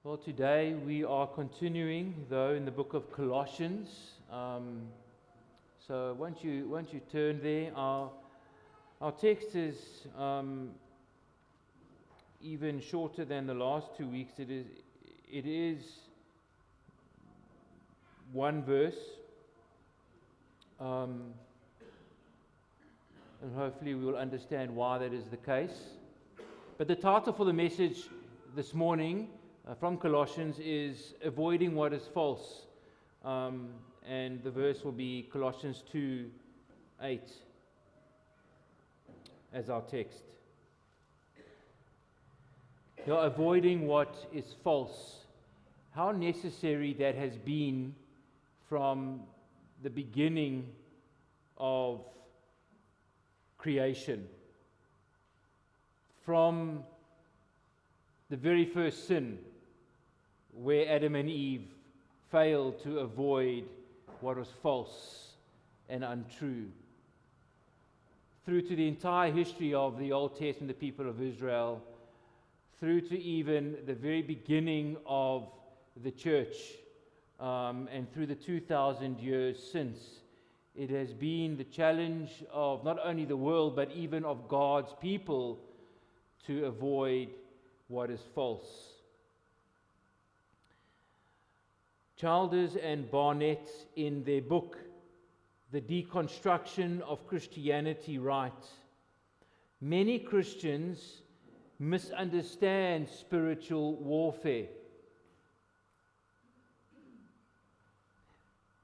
Well, today we are continuing, though, in the book of Colossians. So once you turn there, our text is even shorter than the last 2 weeks. It is one verse, and hopefully we will understand why that is the case. But the title for the message this morning from Colossians is Avoiding What is False, and the verse will be Colossians 2:8 as our text. Avoiding what is false. How necessary that has been from the beginning of creation. From the very first sin, where Adam and Eve failed to avoid what was false and untrue. Through to the entire history of the Old Testament, the people of Israel, through to even the very beginning of the church, and through the 2,000 years since, it has been the challenge of not only the world, but even of God's people to avoid what is false. Childers and Barnett, in their book, The Deconstruction of Christianity, write, many Christians misunderstand spiritual warfare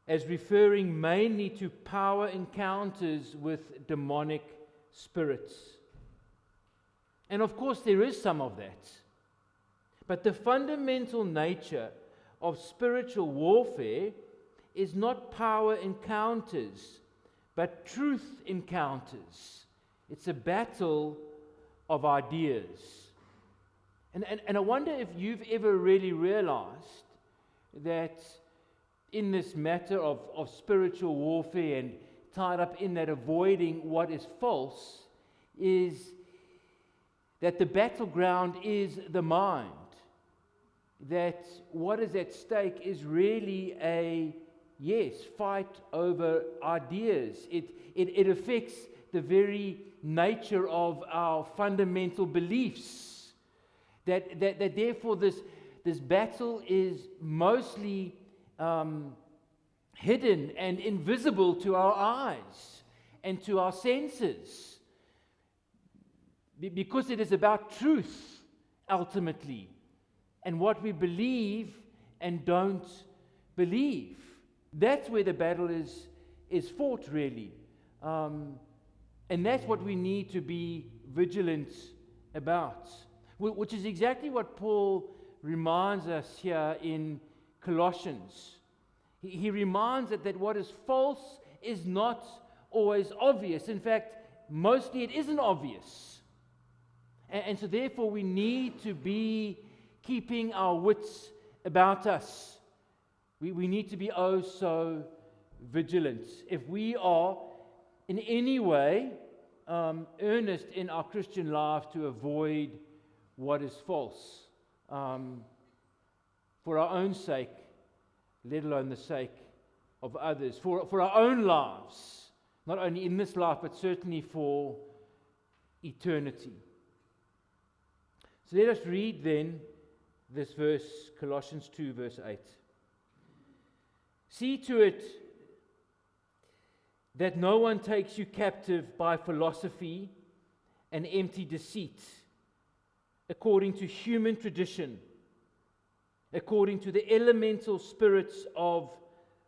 as referring mainly to power encounters with demonic spirits. And of course, there is some of that. But the fundamental nature of spiritual warfare is not power encounters, but truth encounters. It's a battle of ideas. And I wonder if you've ever really realized that in this matter of spiritual warfare and tied up in that avoiding what is false, is that the battleground is the mind. That what is at stake is really a fight over ideas. It affects the very nature of our fundamental beliefs. That therefore this battle is mostly hidden and invisible to our eyes and to our senses, because it is about truth ultimately, and what we believe and don't believe. That's where the battle is fought, really. And that's what we need to be vigilant about, which is exactly what Paul reminds us here in Colossians. He reminds us that what is false is not always obvious. In fact, mostly it isn't obvious. And so therefore we need to be keeping our wits about us. We need to be oh so vigilant. If we are in any way earnest in our Christian life to avoid what is false, for our own sake, let alone the sake of others, for our own lives, not only in this life, but certainly for eternity. So let us read then this verse, Colossians 2, verse 8. See to it that no one takes you captive by philosophy and empty deceit, according to human tradition, according to the elemental spirits of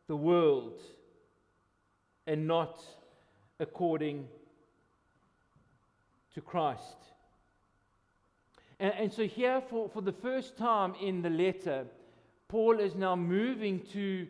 the world, and not according to Christ. And so here, for the first time in the letter, Paul is now moving to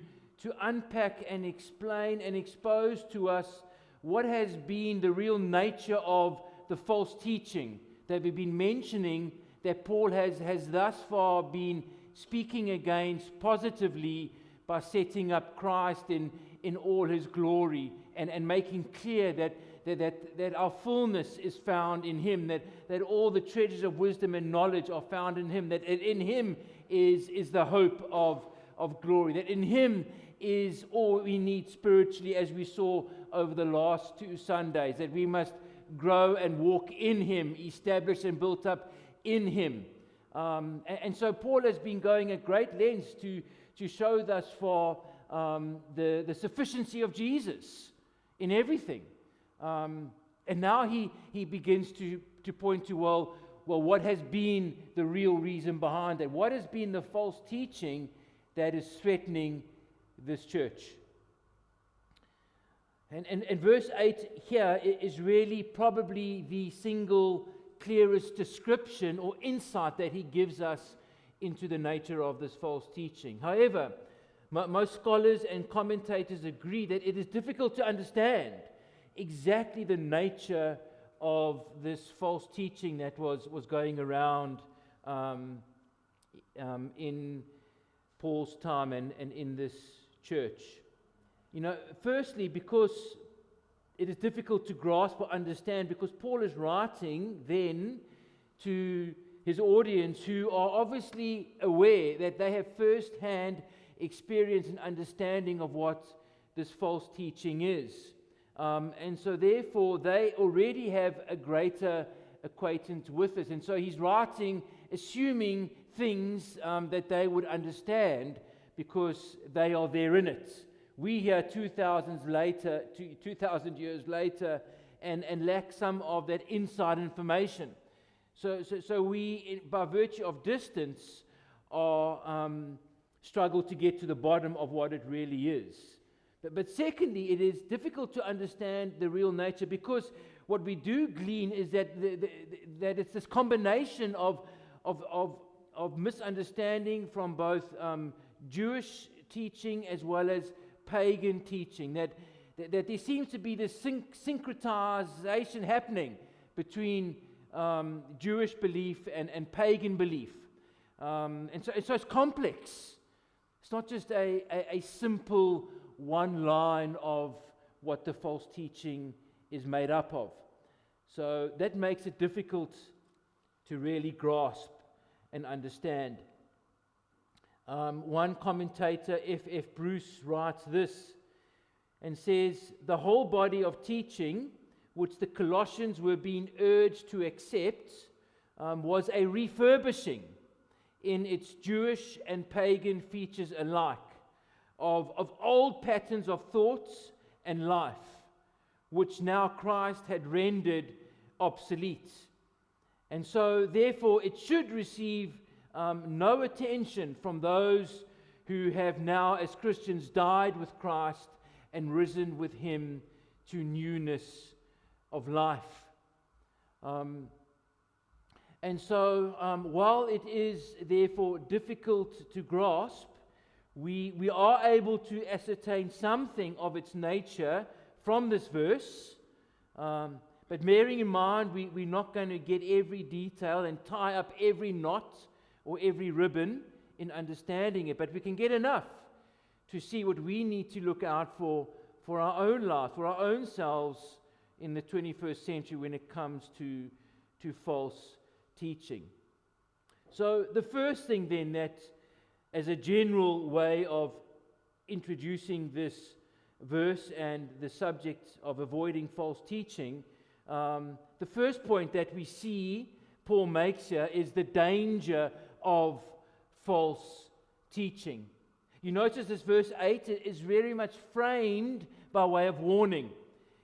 unpack and explain and expose to us what has been the real nature of the false teaching that we've been mentioning, that Paul has thus far been speaking against positively by setting up Christ in all his glory and making clear that our fullness is found in him, that all the treasures of wisdom and knowledge are found in him, that in him is the hope of glory. That in Him is all we need spiritually, as we saw over the last 2 Sundays. That we must grow and walk in Him, established and built up in Him. And so Paul has been going at great lengths to show thus far the sufficiency of Jesus in everything. And now he begins to point to, well, what has been the real reason behind it? What has been the false teaching that is threatening this church? And verse 8 here is really probably the single clearest description or insight that he gives us into the nature of this false teaching. However, most scholars and commentators agree that it is difficult to understand exactly the nature of this false teaching that was going around in Paul's time and in this church. Firstly, because it is difficult to grasp or understand, because Paul is writing then to his audience who are obviously aware that they have first-hand experience and understanding of what this false teaching is. And so therefore they already have a greater acquaintance with this. And so he's writing assuming things that they would understand because they are there in it. We here 2,000 years later and lack some of that inside information. So we, by virtue of distance, are struggle to get to the bottom of what it really is. But secondly, it is difficult to understand the real nature, because what we do glean is that that it's this combination of misunderstanding from both Jewish teaching as well as pagan teaching, that there seems to be this syncretization happening between Jewish belief and pagan belief. And so it's complex. It's not just a simple one line of what the false teaching is made up of. So that makes it difficult to really grasp and understand. One commentator, F. Bruce, writes this and says, the whole body of teaching which the Colossians were being urged to accept was a refurbishing in its Jewish and pagan features alike of old patterns of thoughts and life, which now Christ had rendered obsolete. And so therefore it should receive no attention from those who have now as Christians died with Christ and risen with Him to newness of life. And so while it is therefore difficult to grasp, we are able to ascertain something of its nature from this verse. But bearing in mind, we're not going to get every detail and tie up every knot or every ribbon in understanding it. But we can get enough to see what we need to look out for our own life, for our own selves in the 21st century when it comes to false teaching. So the first thing then, that as a general way of introducing this verse and the subject of avoiding false teaching, the first point that we see Paul makes here is the danger of false teaching. You notice this verse 8 is very much framed by way of warning.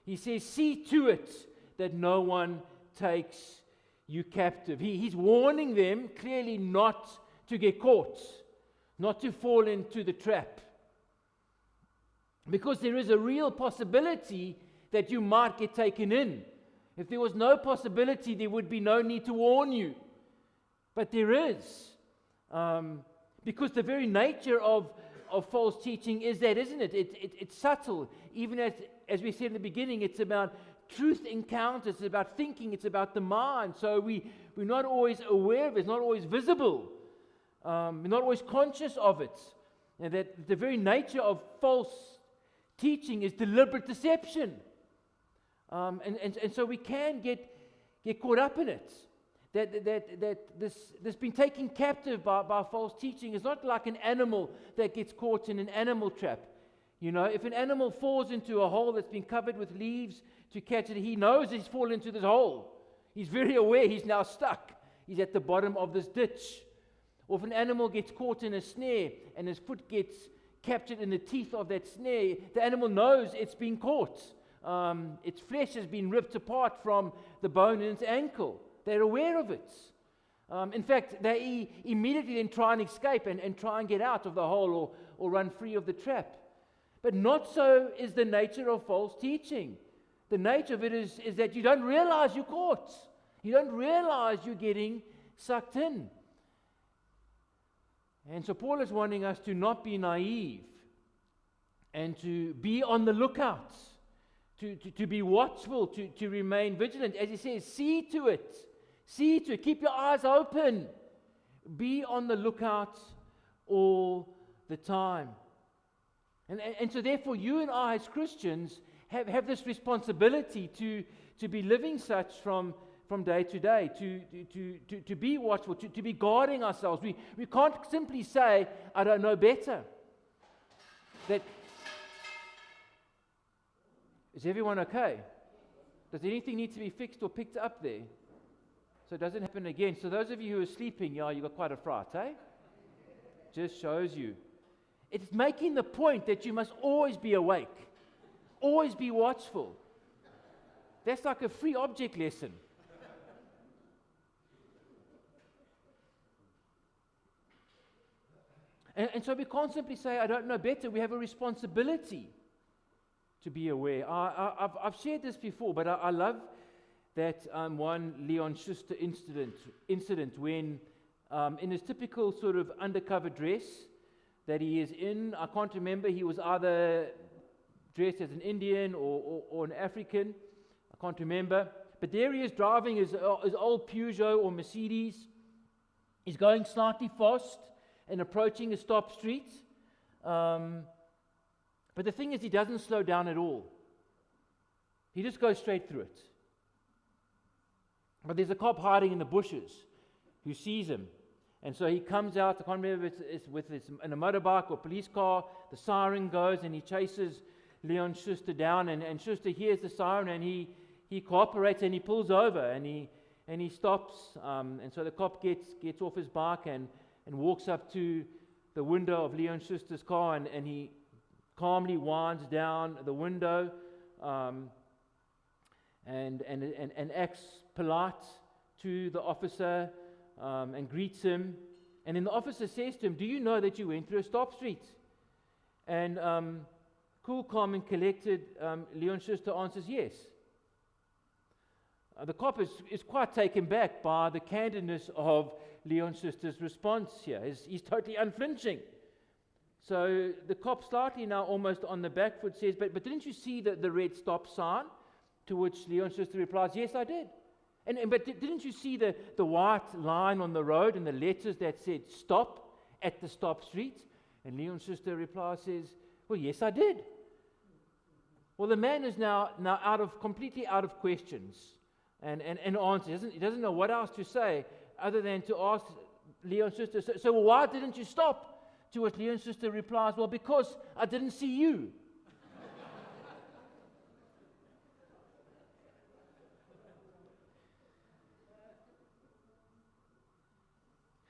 He says, see to it that no one takes you captive. He's warning them clearly not to get caught, not to fall into the trap. Because there is a real possibility that you might get taken in. If there was no possibility, there would be no need to warn you. But there is. Because the very nature of false teaching is that, isn't it? It's subtle. Even as we said in the beginning, it's about truth encounters, it's about thinking, it's about the mind. So we're not always aware of it, it's not always visible. We're not always conscious of it. And that the very nature of false teaching is deliberate deception. And so we can get caught up in it. This being taken captive by false teaching is not like an animal that gets caught in an animal trap. You know, if an animal falls into a hole that's been covered with leaves to catch it, he knows he's fallen into this hole. He's very aware he's now stuck. He's at the bottom of this ditch. Or if an animal gets caught in a snare and his foot gets captured in the teeth of that snare, the animal knows it's been caught. Its flesh has been ripped apart from the bone in its ankle. They're aware of it. In fact, they immediately then try and escape and try and get out of the hole or run free of the trap. But not so is the nature of false teaching. The nature of it is that you don't realize you're caught. You don't realize you're getting sucked in. And so Paul is wanting us to not be naive and to be on the lookout, to be watchful, to remain vigilant. As he says, see to it. See to it. Keep your eyes open. Be on the lookout all the time. And so therefore you and I as Christians have this responsibility to be living such from day to day, to be watchful, to be guarding ourselves. We can't simply say, I don't know better. Is everyone okay? Does anything need to be fixed or picked up there? So it doesn't happen again. So those of you who are sleeping, you got quite a fright, eh? Just shows you. It's making the point that you must always be awake, always be watchful. That's like a free object lesson. And so we can't simply say, I don't know better. We have a responsibility to be aware. I've shared this before, but I love that one Leon Schuster incident when, in his typical sort of undercover dress that he is in, I can't remember, he was either dressed as an Indian or an African, I can't remember, but there he is driving his old Peugeot or Mercedes. He's going slightly fast and approaching a stop street. But the thing is, he doesn't slow down at all. He just goes straight through it. But there's a cop hiding in the bushes who sees him. And so he comes out, I can't remember if it's in a motorbike or police car, the siren goes and he chases Leon Schuster down, and Schuster hears the siren and he cooperates and he pulls over and he stops. And so the cop gets off his bike and walks up to the window of Leon Schuster's car and he calmly winds down the window and acts polite to the officer and greets him. And then the officer says to him, do you know that you went through a stop street? And cool, calm and collected, Leon Schuster answers yes. The cop is quite taken back by the candidness of Leon Schuster's response here. He's totally unflinching. So the cop, slightly now almost on the back foot, says, but didn't you see the red stop sign? To which Leon Schuster replies, yes, I did. But didn't you see the white line on the road and the letters that said stop at the stop street? And Leon Schuster replies, says, well, yes, I did. Well, the man is now completely out of questions and answers. He doesn't know what else to say other than to ask Leon Schuster, so why didn't you stop? To which Leon Schuster replies, well, because I didn't see you.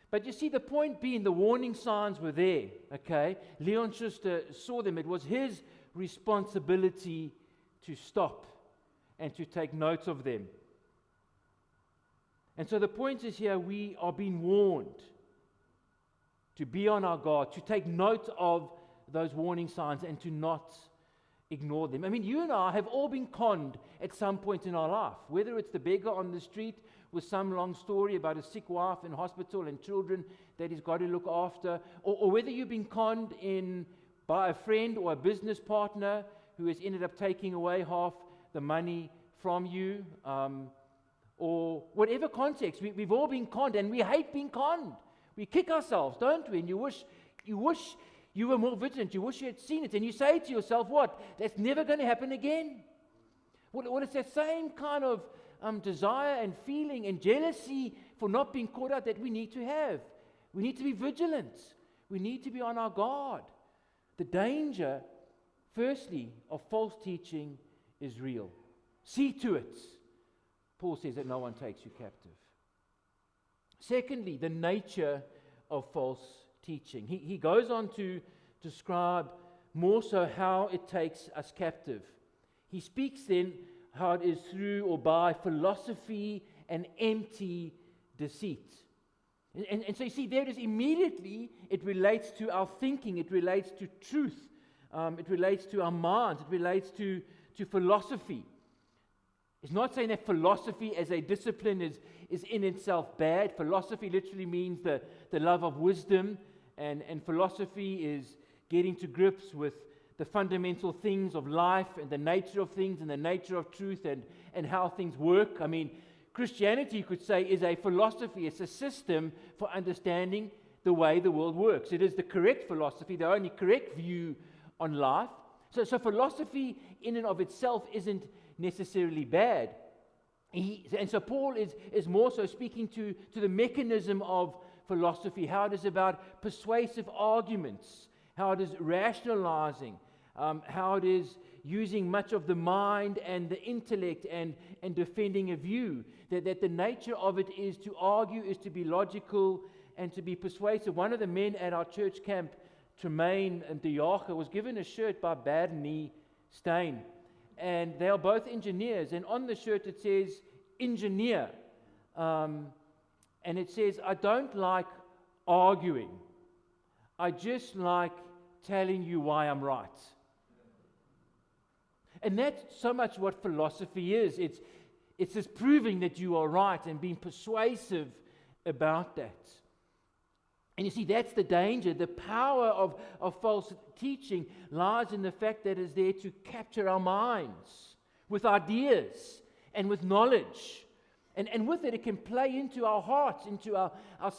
But you see, the point being, the warning signs were there, okay? Leon Schuster saw them. It was his responsibility to stop and to take note of them. And so the point is here, we are being warned to be on our guard, to take note of those warning signs and to not ignore them. I mean, you and I have all been conned at some point in our life, whether it's the beggar on the street with some long story about a sick wife in hospital and children that he's got to look after, or whether you've been conned by a friend or a business partner who has ended up taking away half the money from you, or whatever context. We've all been conned, and we hate being conned. We kick ourselves, don't we? And you wish you were more vigilant. You wish you had seen it. And you say to yourself, what? That's never going to happen again. Well, it's that same kind of desire and feeling and jealousy for not being caught out that we need to have. We need to be vigilant. We need to be on our guard. The danger, firstly, of false teaching is real. See to it. Paul says that no one takes you captive. Secondly, the nature of false teaching. He goes on to describe more so how it takes us captive. He speaks then how it is through or by philosophy and empty deceit. And so you see, there it is immediately, it relates to our thinking, it relates to truth, it relates to our minds, it relates to philosophy. It's not saying that philosophy as a discipline is in itself bad. Philosophy literally means the love of wisdom, and philosophy is getting to grips with the fundamental things of life and the nature of things and the nature of truth and how things work. I mean, Christianity, you could say, is a philosophy. It's a system for understanding the way the world works. It is the correct philosophy, the only correct view on life. So philosophy in and of itself isn't necessarily bad. And so Paul is more so speaking to the mechanism of philosophy, how it is about persuasive arguments, how it is rationalizing, how it is using much of the mind and the intellect and defending a view, that the nature of it is to argue, is to be logical and to be persuasive. One of the men at our church camp, Tremaine and Diache, was given a shirt by Badney Stein, and they are both engineers, and on the shirt it says engineer, and it says, I don't like arguing, I just like telling you why I'm right. And that's so much what philosophy is. It's just proving that you are right and being persuasive about that. And you see, that's the danger. The power of false teaching lies in the fact that it's there to capture our minds with ideas and with knowledge. And with it can play into our hearts, into our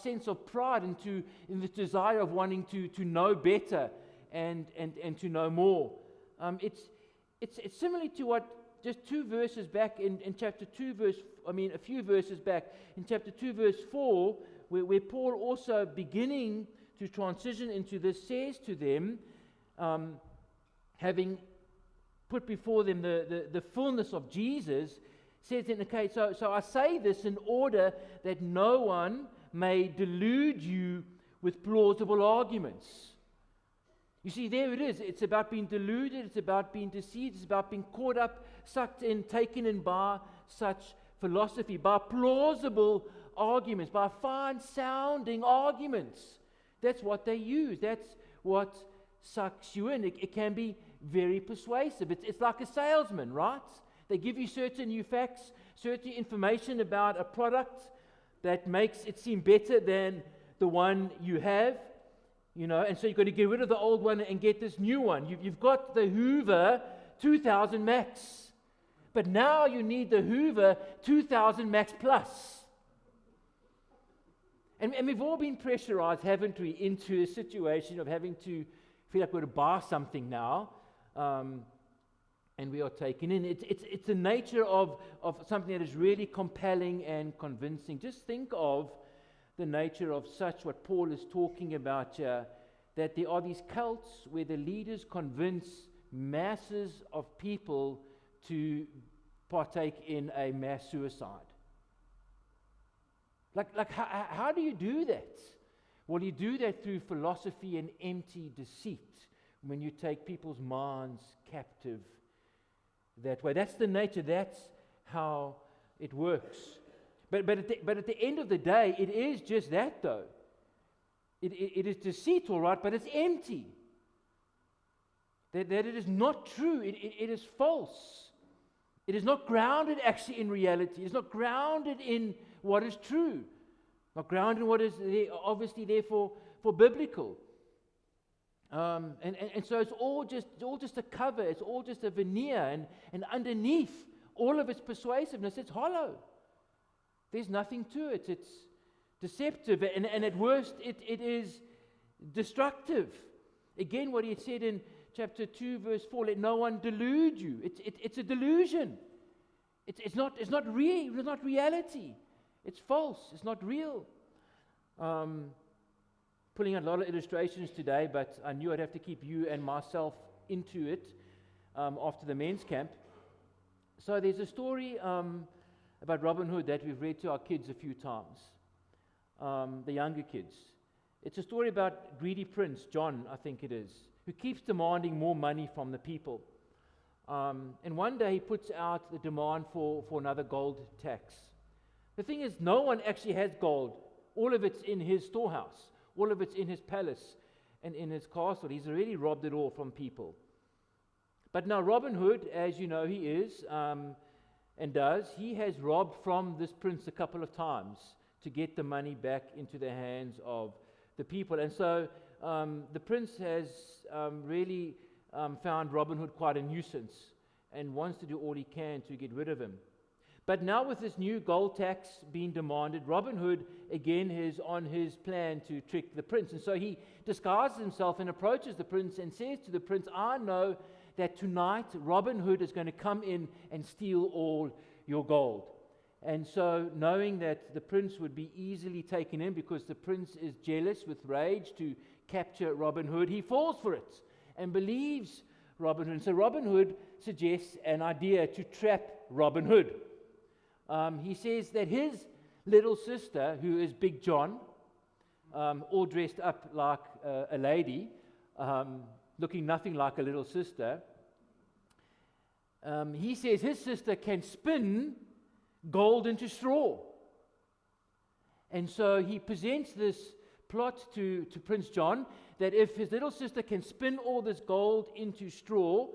sense of pride, in the desire of wanting to know better and to know more. It's similar to what just 2 verses back in chapter 2 a few verses back in chapter 2 verse 4, where Paul also beginning to transition into this says to them, having put before them the fullness of Jesus, says in okay, so I say this in order that no one may delude you with plausible arguments. You see, there it is. It's about being deluded. It's about being deceived. It's about being caught up, sucked in, taken in by such philosophy, by plausible arguments, by fine-sounding arguments. That's what they use. That's what sucks you in. It can be very persuasive. It's like a salesman, right? They give you certain new facts, certain information about a product that makes it seem better than the one you have. And so you've got to get rid of the old one and get this new one. You've got the Hoover 2000 Max, but now you need the Hoover 2000 Max Plus. And we've all been pressurized, haven't we, into a situation of having to feel like we're going to buy something now, and we are taken in. It's the nature of something that is really compelling and convincing. Just think of the nature of such what Paul is talking about here, that there are these cults where the leaders convince masses of people to partake in a mass suicide. Like how do you do that? Well, you do that through philosophy and empty deceit, when you take people's minds captive that way. That's the nature, that's how it works. But at the end of the day, it is just that, though. It is deceit, all right, but it's empty. That it is not true. It is false. It is not grounded actually in reality. It is not grounded in what is true. Not grounded in what is obviously therefore for biblical. And so it's all just a cover. It's all just a veneer. And underneath all of its persuasiveness, it's hollow. There's nothing to it. It's deceptive, and at worst, it is destructive. Again, what he had said in chapter 2, verse 4, let no one delude you. It's a delusion. It's not reality. It's false. It's not real. Pulling out a lot of illustrations today, but I knew I'd have to keep you and myself into it after the men's camp. So there's a story about Robin Hood that we've read to our kids a few times, the younger kids. It's a story about greedy Prince John, I think it is, who keeps demanding more money from the people. And one day he puts out the demand for another gold tax. The thing is, no one actually has gold. All of it's in his storehouse. All of it's in his palace and in his castle. He's already robbed it all from people. But now Robin Hood, as you know he is, and does, he has robbed from this prince a couple of times to get the money back into the hands of the people. And so the prince has really found Robin Hood quite a nuisance and wants to do all he can to get rid of him. But now with this new gold tax being demanded, Robin Hood again is on his plan to trick the prince. And so he disguises himself and approaches the prince and says to the prince, I know that tonight Robin Hood is going to come in and steal all your gold. And so, knowing that the prince would be easily taken in because the prince is jealous with rage to capture Robin Hood, he falls for it and believes Robin Hood. And so Robin Hood suggests an idea to trap Robin Hood. He says that his little sister, who is Big John, all dressed up like a lady, looking nothing like a little sister, he says his sister can spin gold into straw. And so he presents this plot to Prince John that if his little sister can spin all this gold into straw,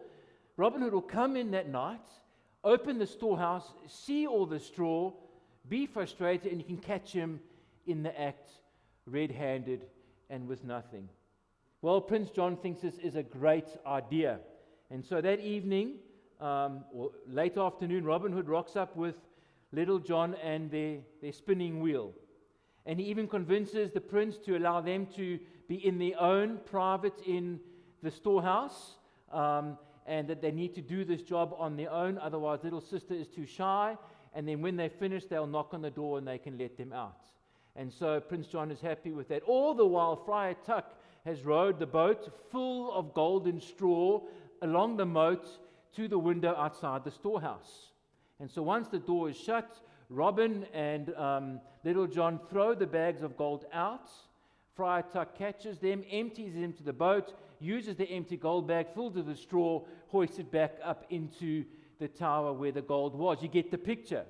Robin Hood will come in that night, open the storehouse, see all the straw, be frustrated, and you can catch him in the act, red-handed and with nothing. Well, Prince John thinks this is a great idea. And so that evening, or late afternoon, Robin Hood rocks up with Little John and their spinning wheel. And he even convinces the prince to allow them to be in their own private in the storehouse, and that they need to do this job on their own, otherwise little sister is too shy, and then when they finish they'll knock on the door and they can let them out. And so Prince John is happy with that. All the while Friar Tuck has rowed the boat full of golden straw along the moat to the window outside the storehouse. And so once the door is shut, Robin and Little John throw the bags of gold out. Friar Tuck catches them, empties them to the boat, uses the empty gold bag filled with the straw, hoists it back up into the tower where the gold was. You get the picture.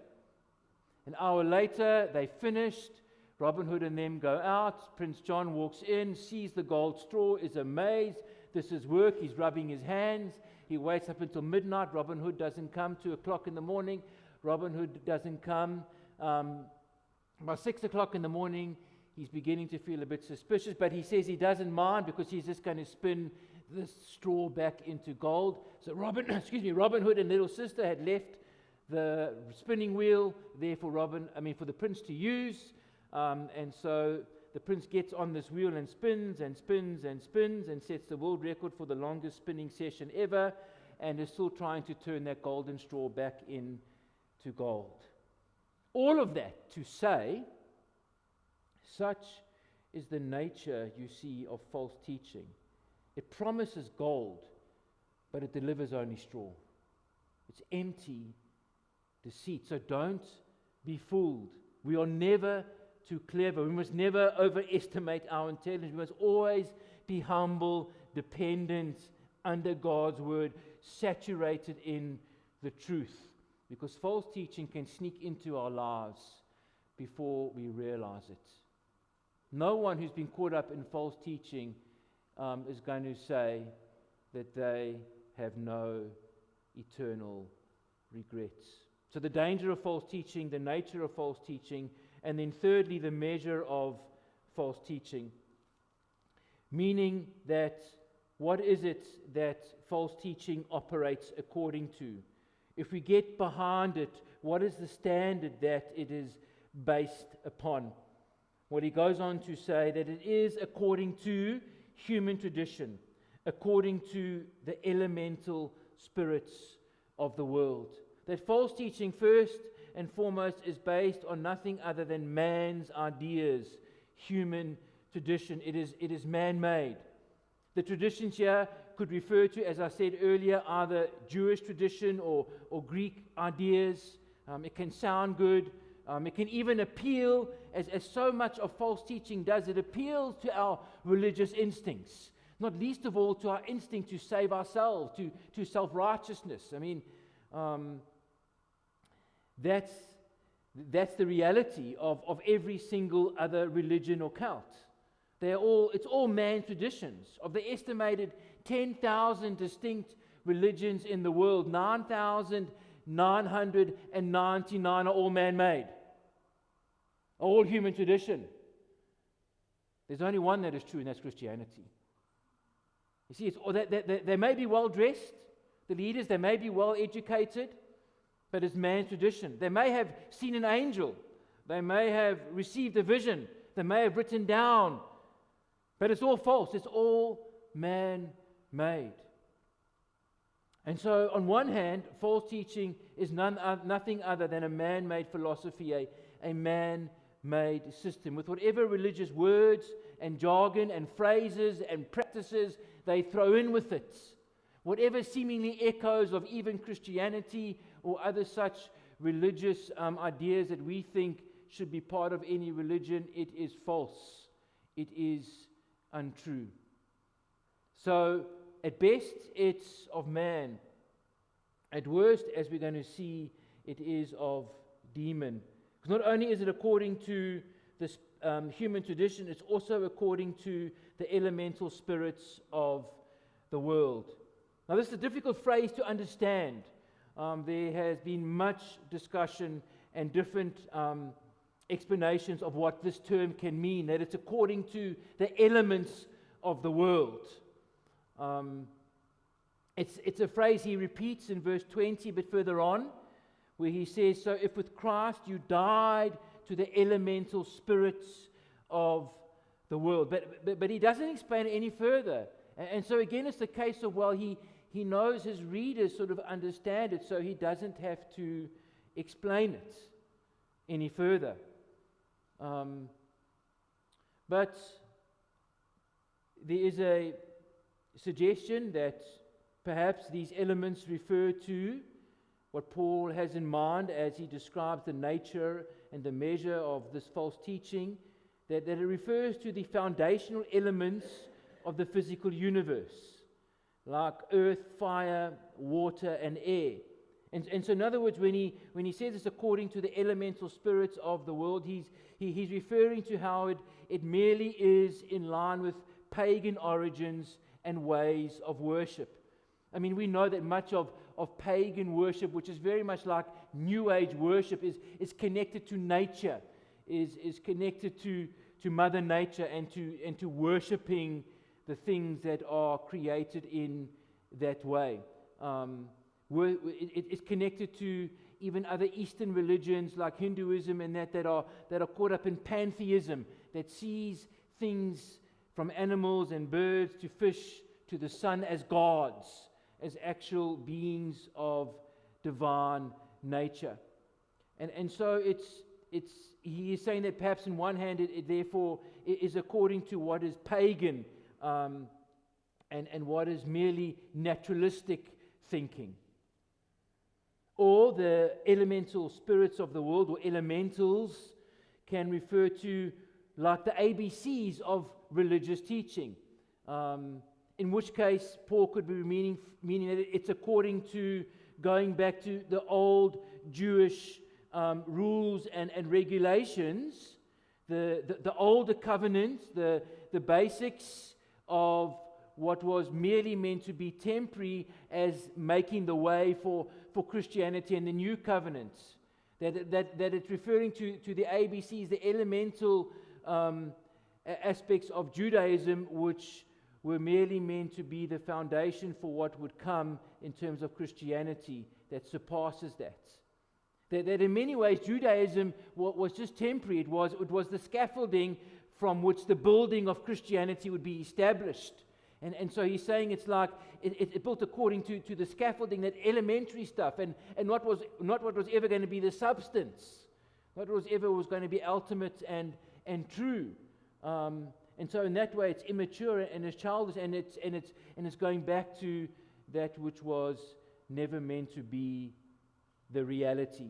An hour later, they finished. Robin Hood and them go out. Prince John walks in, sees the gold straw, is amazed. This is work. He's rubbing his hands. He waits up until midnight. Robin Hood doesn't come. 2 o'clock in the morning, Robin Hood doesn't come. By 6 o'clock in the morning, he's beginning to feel a bit suspicious, but he says he doesn't mind because he's just going to spin this straw back into gold. So Robin Hood and little sister had left the spinning wheel there for the prince to use. And so the prince gets on this wheel and spins and spins and spins and sets the world record for the longest spinning session ever, and is still trying to turn that golden straw back into gold. All of that to say, such is the nature, you see, of false teaching. It promises gold, but it delivers only straw. It's empty deceit. So don't be fooled. We are never too clever. We must never overestimate our intelligence. We must always be humble, dependent under God's word, saturated in the truth. Because false teaching can sneak into our lives before we realize it. No one who's been caught up in false teaching is going to say that they have no eternal regrets. So the danger of false teaching, the nature of false teaching, and then thirdly, the measure of false teaching. Meaning that what is it that false teaching operates according to? If we get behind it, what is the standard that it is based upon? Well, he goes on to say that it is according to human tradition, according to the elemental spirits of the world. That false teaching first and foremost is based on nothing other than man's ideas, human tradition. It is man-made. The traditions here could refer to, as I said earlier, either Jewish tradition or Greek ideas. It can sound good. It can even appeal, as so much of false teaching does, it appeals to our religious instincts, not least of all to our instinct to save ourselves, to self-righteousness. I mean, that's the reality of every single other religion or cult. It's all man traditions. Of the estimated 10,000 distinct religions in the world, 9,999 are all man-made, all human tradition. There's only one that is true, and that's Christianity. You see, they may be well-dressed, the leaders, they may be well-educated, but it's man's tradition. They may have seen an angel, they may have received a vision, they may have written down, but it's all false. It's all man-made. And so, on one hand, false teaching is nothing other than a man-made philosophy, a man-made system, with whatever religious words and jargon and phrases and practices they throw in with it. Whatever seemingly echoes of even Christianity or other such religious ideas that we think should be part of any religion, it is false. It is untrue. So, at best, it's of man. At worst, as we're going to see, it is of demon. Because not only is it according to this human tradition, it's also according to the elemental spirits of the world. Now, this is a difficult phrase to understand. There has been much discussion and different explanations of what this term can mean, that it's according to the elements of the world. It's a phrase he repeats in verse 20 a bit further on, where he says, so if with Christ you died to the elemental spirits of the world. But he doesn't explain it any further. And so again, it's the case of, well, he knows his readers sort of understand it, so he doesn't have to explain it any further. But there is a suggestion that perhaps these elements refer to what Paul has in mind as he describes the nature and the measure of this false teaching, that it refers to the foundational elements of the physical universe, like earth, fire, water, and air. And so in other words, when he says it's according to the elemental spirits of the world, he's referring to how it merely is in line with pagan origins and ways of worship. I mean, we know that much of pagan worship, which is very much like New Age worship, is connected to nature, is connected to Mother Nature and to worshipping the things that are created in that way. It's connected to even other Eastern religions like Hinduism and that are caught up in pantheism, that sees things from animals and birds to fish to the sun as gods, as actual beings of divine nature. And so he is saying that perhaps in one hand it therefore is according to what is pagan and what is merely naturalistic thinking. Or the elemental spirits of the world, or elementals, can refer to like the ABCs of religious teaching. In which case, Paul could be meaning that it's according to going back to the old Jewish rules and regulations, the older covenant, the basics of what was merely meant to be temporary as making the way for Christianity and the new covenants. That it's referring to the ABCs, the elemental aspects of Judaism, which were merely meant to be the foundation for what would come in terms of Christianity that surpasses that. That in many ways Judaism was just temporary. It was the scaffolding from which the building of Christianity would be established. And so he's saying it's like it built according to the scaffolding, that elementary stuff, and not what was ever going to be the substance, what was ever was going to be ultimate and true. And so in that way, it's immature and it's childish, and it's going back to that which was never meant to be the reality.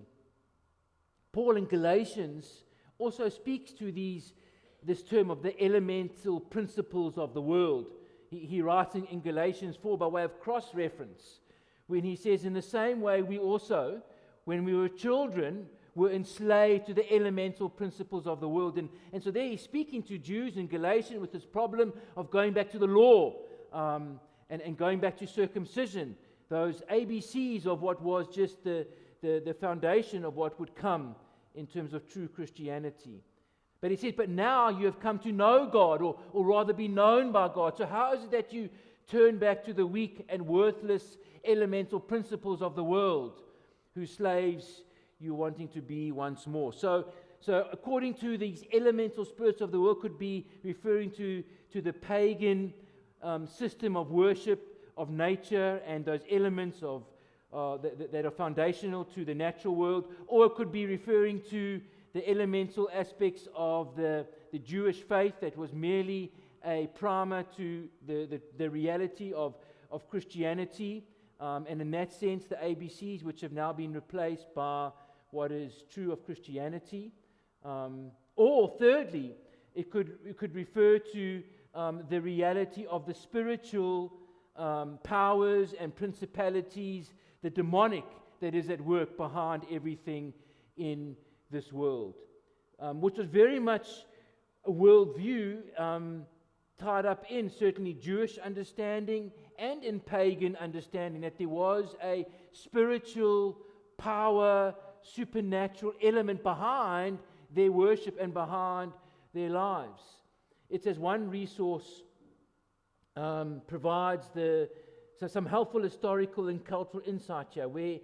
Paul in Galatians also speaks to this term of the elemental principles of the world. He writes in Galatians 4 by way of cross-reference, when he says, in the same way we also, when we were children, were enslaved to the elemental principles of the world. And so there he's speaking to Jews in Galatians with this problem of going back to the law and going back to circumcision, those ABCs of what was just the foundation of what would come in terms of true Christianity. But he says, but now you have come to know God, or rather be known by God. So how is it that you turn back to the weak and worthless elemental principles of the world, whose slaves you're wanting to be once more? So according to these elemental spirits of the world, could be referring to the pagan system of worship of nature and those elements of that are foundational to the natural world, or it could be referring to the elemental aspects of the Jewish faith that was merely a primer to the reality of Christianity, and in that sense the ABCs, which have now been replaced by what is true of Christianity. Or thirdly, it could refer to the reality of the spiritual powers and principalities, the demonic that is at work behind everything in this world, which was very much a worldview tied up in certainly Jewish understanding and in pagan understanding, that there was a spiritual power, supernatural element behind their worship and behind their lives. It's as one resource provides some helpful historical and cultural insight here, where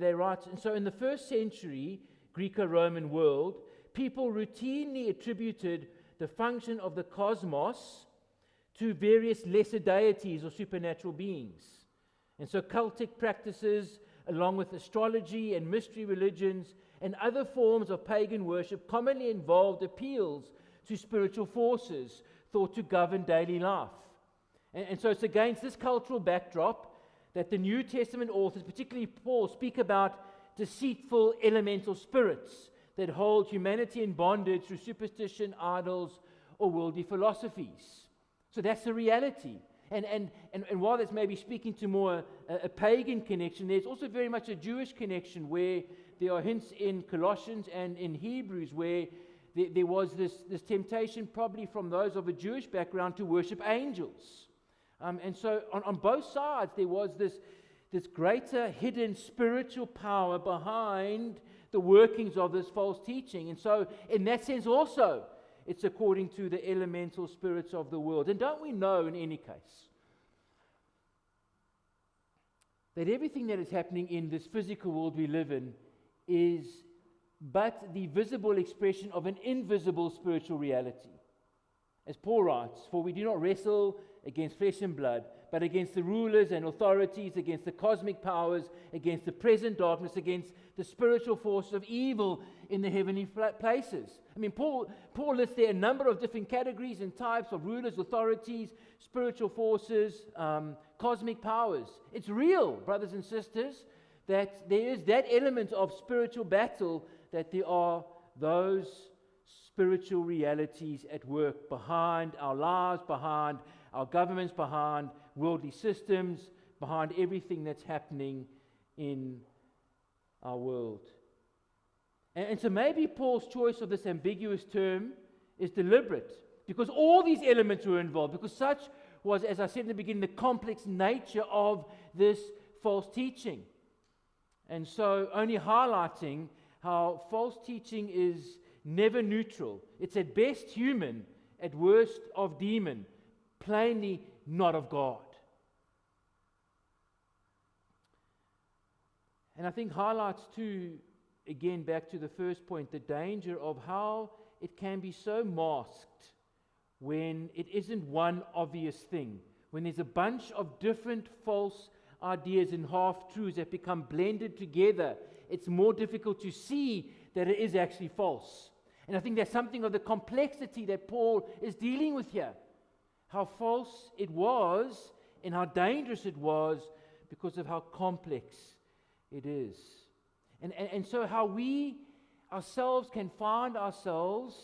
they write, and so in the first century Greco-Roman world, people routinely attributed the function of the cosmos to various lesser deities or supernatural beings. And so cultic practices, along with astrology and mystery religions and other forms of pagan worship, commonly involved appeals to spiritual forces thought to govern daily life. And so it's against this cultural backdrop that the New Testament authors, particularly Paul, speak about deceitful elemental spirits that hold humanity in bondage through superstition, idols, or worldly philosophies. So that's the reality. And while that's maybe speaking to more a pagan connection, there's also very much a Jewish connection, where there are hints in Colossians and in Hebrews where there was this temptation, probably from those of a Jewish background, to worship angels. And so on both sides there was this greater hidden spiritual power behind the workings of this false teaching. And so in that sense also, it's according to the elemental spirits of the world. And don't we know, in any case, that everything that is happening in this physical world we live in is but the visible expression of an invisible spiritual reality? As Paul writes, for we do not wrestle against flesh and blood, but against the rulers and authorities, against the cosmic powers, against the present darkness, against the spiritual forces of evil in the heavenly places. I mean, Paul lists there a number of different categories and types of rulers, authorities, spiritual forces, cosmic powers. It's real, brothers and sisters, that there is that element of spiritual battle, that there are those spiritual realities at work behind our lives, behind our governments, behind worldly systems, behind everything that's happening in our world. And so maybe Paul's choice of this ambiguous term is deliberate, because all these elements were involved, because such was, as I said in the beginning, the complex nature of this false teaching. And so only highlighting how false teaching is never neutral. It's at best human, at worst of demon, plainly not of God. And I think highlights too, again back to the first point, the danger of how it can be so masked when it isn't one obvious thing, when there's a bunch of different false ideas and half-truths that become blended together, it's more difficult to see that it is actually false. And I think there's something of the complexity that Paul is dealing with here. How false it was and how dangerous it was because of how complex it is. And so how we ourselves can find ourselves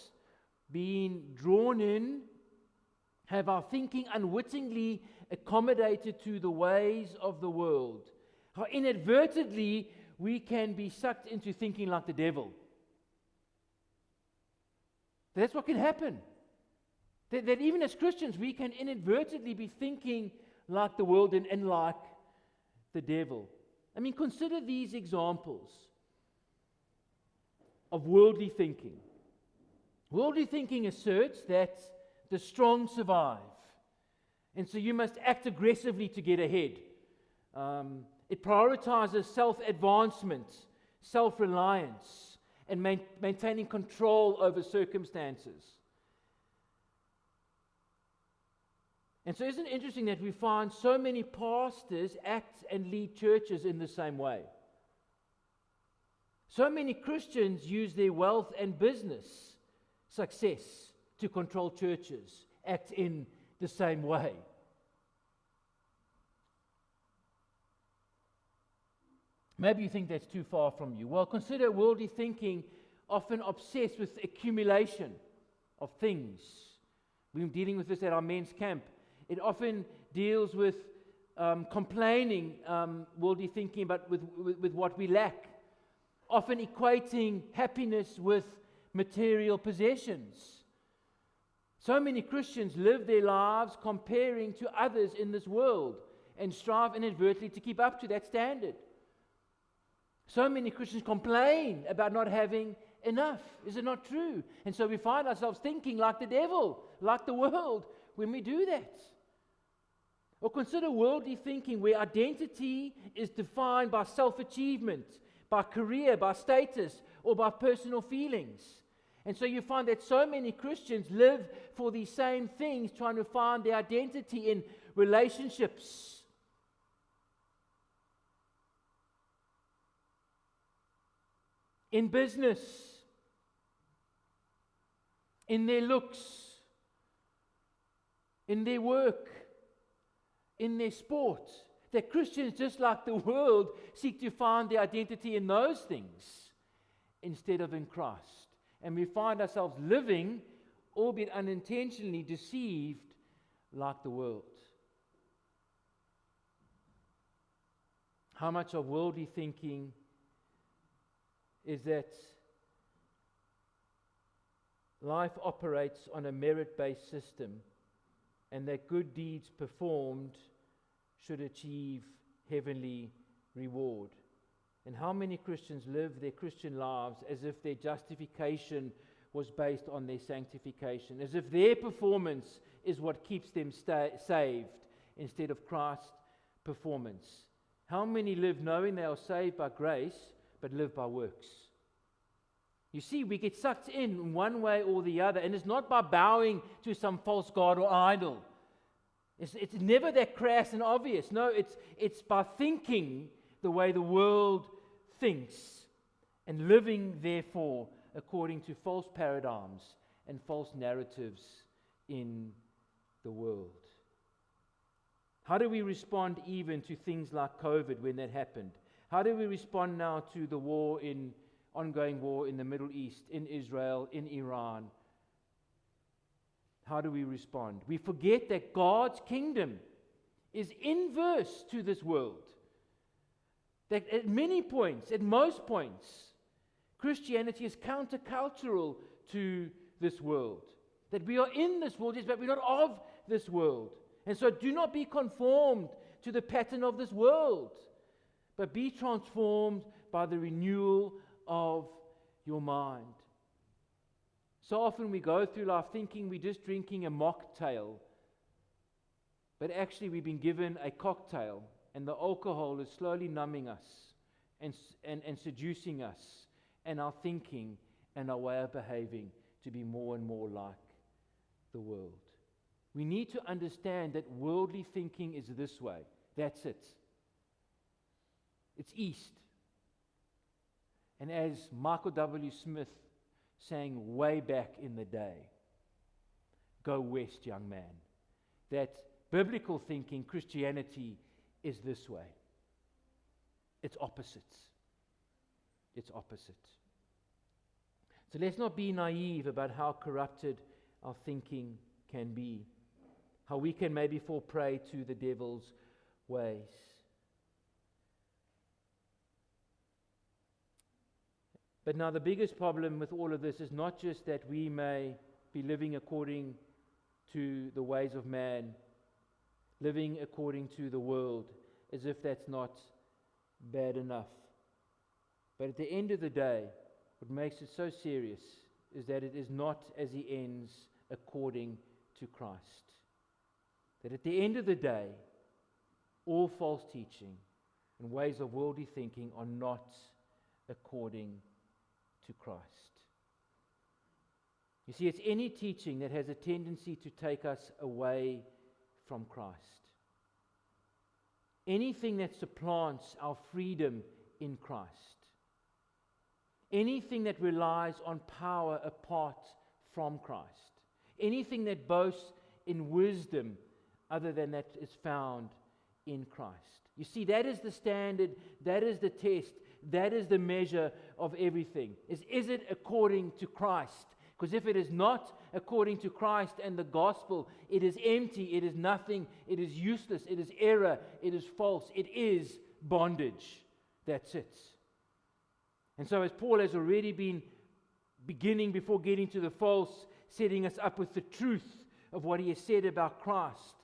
being drawn in, have our thinking unwittingly accommodated to the ways of the world. How inadvertently we can be sucked into thinking like the devil. That's what can happen. That even as Christians, we can inadvertently be thinking like the world and like the devil. I mean, consider these examples of worldly thinking. Worldly thinking asserts that the strong survive, and so you must act aggressively to get ahead. It prioritizes self-advancement, self-reliance, and maintaining control over circumstances. And so isn't it interesting that we find so many pastors act and lead churches in the same way? So many Christians use their wealth and business success to control churches, act in the same way. Maybe you think that's too far from you. Well, consider worldly thinking often obsessed with accumulation of things. We've been dealing with this at our men's camp. It often deals with complaining, worldly thinking, but with what we lack. Often equating happiness with material possessions. So many Christians live their lives comparing to others in this world and strive inadvertently to keep up to that standard. So many Christians complain about not having enough. Is it not true? And so we find ourselves thinking like the devil, like the world, when we do that. Or consider worldly thinking where identity is defined by self-achievement, by career, by status, or by personal feelings. And so you find that so many Christians live for these same things, trying to find their identity in relationships, in business, in their looks, in their work, in their sport. That Christians, just like the world, seek to find their identity in those things instead of in Christ. And we find ourselves living, albeit unintentionally, deceived like the world. How much of worldly thinking is that life operates on a merit-based system, and that good deeds performed should achieve heavenly reward? And how many Christians live their Christian lives as if their justification was based on their sanctification, as if their performance is what keeps them saved instead of Christ's performance? How many live knowing they are saved by grace but live by works? You see, we get sucked in one way or the other, and it's not by bowing to some false god or idol. It's never that crass and obvious. No, it's by thinking the way the world thinks and living, therefore, according to false paradigms and false narratives in the world. How do we respond even to things like COVID when that happened? How do we respond now to the ongoing war in the Middle East, in Israel, in Iran? How do we respond? We forget that God's kingdom is inverse to this world. That at many points, at most points, Christianity is countercultural to this world. That we are in this world, yes, but we're not of this world. And so do not be conformed to the pattern of this world, but be transformed by the renewal of your mind. So often we go through life thinking we're just drinking a mocktail, but actually we've been given a cocktail, and the alcohol is slowly numbing us and seducing us and our thinking and our way of behaving to be more and more like the world. We need to understand that worldly thinking is this way. That's it. It's east. And as Michael W. Smith sang way back in the day, go west, young man. That biblical thinking, Christianity, is this way. It's opposites. It's opposite. So let's not be naive about how corrupted our thinking can be, how we can maybe fall prey to the devil's ways. But now the biggest problem with all of this is not just that we may be living according to the ways of man, living according to the world, as if that's not bad enough. But at the end of the day, what makes it so serious is that it is not, as he ends, according to Christ. That at the end of the day, all false teaching and ways of worldly thinking are not according to Christ. You see, it's any teaching that has a tendency to take us away from Christ. Anything that supplants our freedom in Christ. Anything that relies on power apart from Christ. Anything that boasts in wisdom other than that is found in Christ. You see, that is the standard, that is the test, that is the measure of everything. Is it according to Christ? Because if it is not according to Christ and the gospel, it is empty, it is nothing, it is useless, it is error, it is false, it is bondage. That's it. And so as Paul has already been beginning before getting to the false, setting us up with the truth of what he has said about Christ,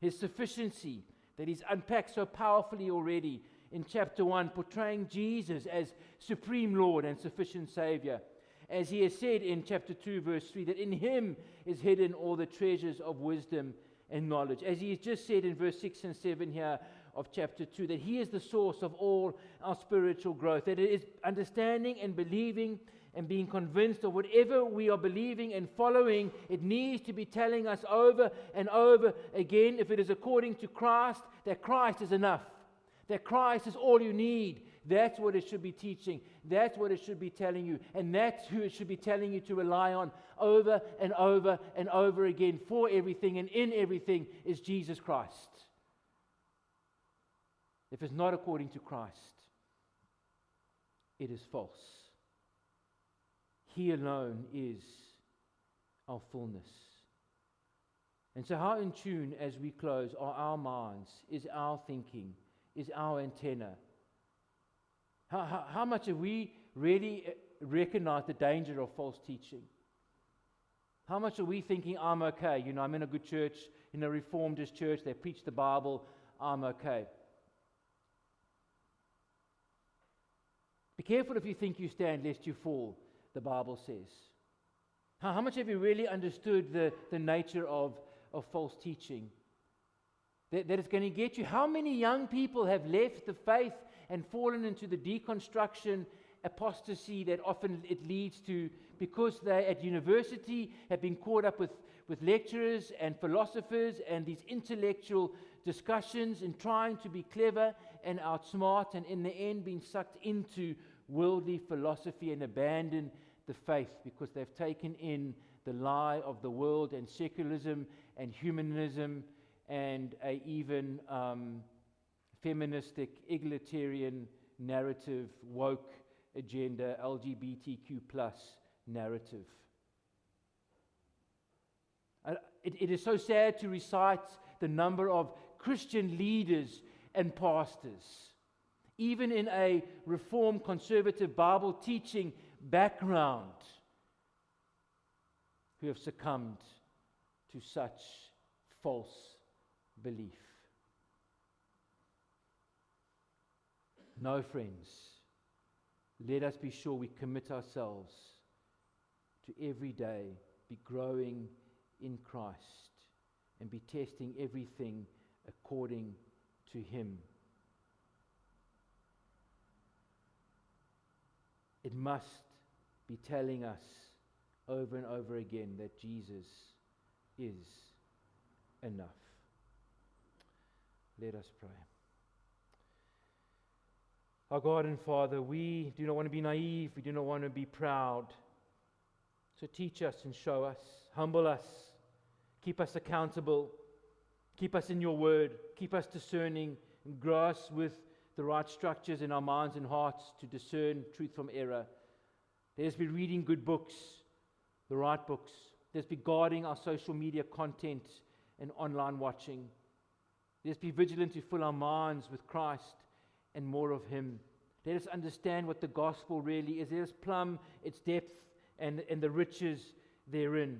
his sufficiency, that he's unpacked so powerfully already in chapter 1, portraying Jesus as supreme Lord and sufficient Savior. As he has said in chapter 2, verse 3, that in him is hidden all the treasures of wisdom and knowledge. As he has just said in verse 6 and 7 here of chapter 2, that he is the source of all our spiritual growth. That it is understanding and believing and being convinced of whatever we are believing and following, it needs to be telling us over and over again, if it is according to Christ, that Christ is enough. That Christ is all you need. That's what it should be teaching. That's what it should be telling you. And that's who it should be telling you to rely on over and over and over again for everything and in everything is Jesus Christ. If it's not according to Christ, it is false. He alone is our fullness. And so how in tune as we close are our minds, is our thinking, is our antenna? How much have we really recognized the danger of false teaching? How much are we thinking, I'm okay, I'm in a good church, in a Reformedist church, they preach the Bible, I'm okay. Be careful if you think you stand, lest you fall, the Bible says. How much have you really understood the nature of false teaching? That it's going to get you. How many young people have left the faith and fallen into the deconstruction apostasy that often it leads to because they at university have been caught up with lecturers and philosophers and these intellectual discussions and trying to be clever and outsmart, and in the end being sucked into worldly philosophy and abandon the faith because they've taken in the lie of the world and secularism and humanism and a even feministic, egalitarian narrative, woke agenda, LGBTQ plus narrative. It is so sad to recite the number of Christian leaders and pastors, even in a Reformed conservative Bible teaching background, who have succumbed to such false belief. No, friends, let us be sure we commit ourselves to every day be growing in Christ and be testing everything according to Him. It must be telling us over and over again that Jesus is enough. Let us pray. Our God and Father, we do not want to be naive. We do not want to be proud. So teach us and show us. Humble us. Keep us accountable. Keep us in your word. Keep us discerning and grow us with the right structures in our minds and hearts to discern truth from error. Let us be reading good books, the right books. Let us be guarding our social media content and online watching. Let us be vigilant to fill our minds with Christ and more of Him. Let us understand what the gospel really is. Let us plumb its depth and the riches therein,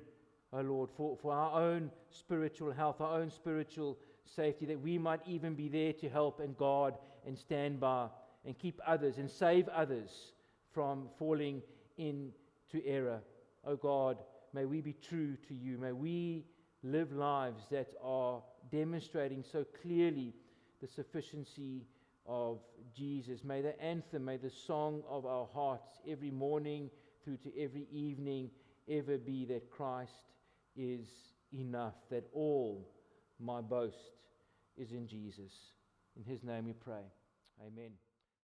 O Lord, for our own spiritual health, our own spiritual safety, that we might even be there to help and guard and stand by and keep others and save others from falling into error. O God, may we be true to you. May we live lives that are demonstrating so clearly the sufficiency of Jesus. May the anthem, may the song of our hearts every morning through to every evening ever be that Christ is enough, that all my boast is in Jesus. In His name we pray. Amen.